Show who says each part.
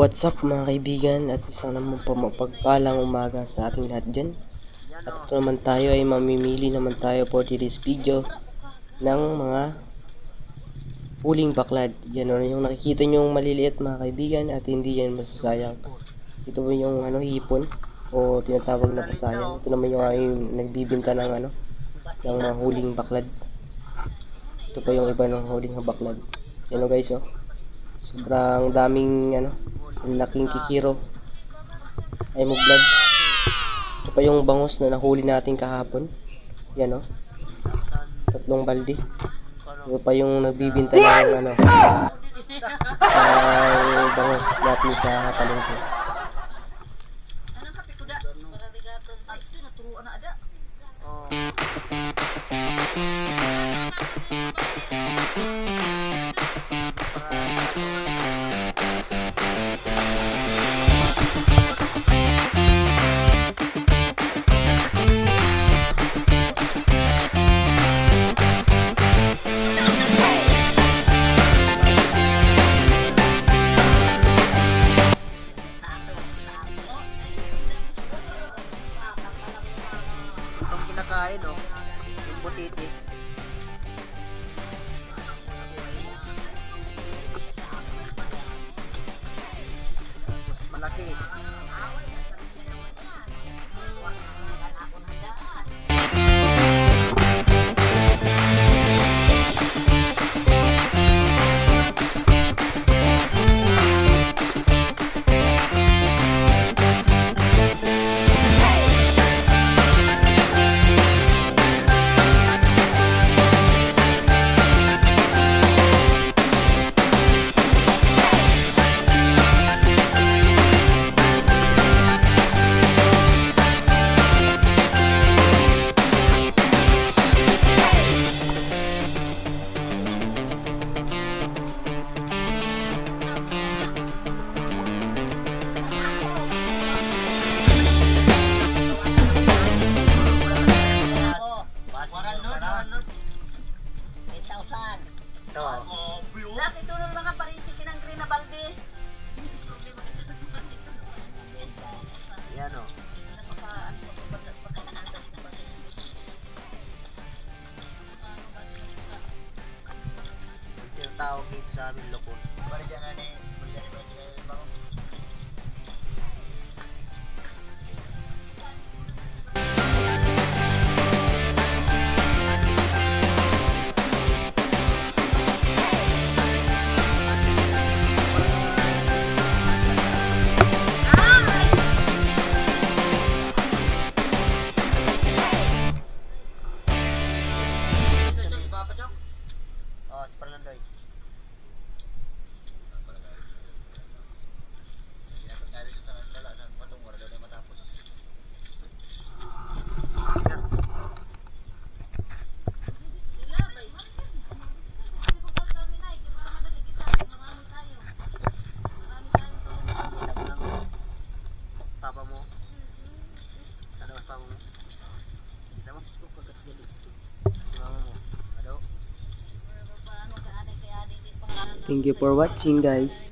Speaker 1: What's up mga kaibigan, at sana mo pa mapagpalang umaga sa ating lahat dyan. At ito naman tayo ay mamimili naman tayo for today's video ng mga huling baklad. Yan o, yung nakikita nyo yung maliliit mga kaibigan, at hindi yan masasayang. Ito po yung hipon o tinatawag na pasayang. Ito naman yung nagbibinta ng ng mga huling baklad. Ito pa yung iba ng huling baklad. Yan o guys o. Sobrang daming laking kikiro ay muglad. Ito pa yung bangus na nahuli natin kahapon. Yan o. 3 balde. Ito pa yung nagbibinta ng bangus natin sa palengke.
Speaker 2: Kinakain yung butiti. Mas malaki.
Speaker 3: Laki tulong mga parisikin ng green na balde.
Speaker 2: Yan o. Yung tawag dito sa amin lukon. Balik yan na ni
Speaker 1: Thank you for watching guys.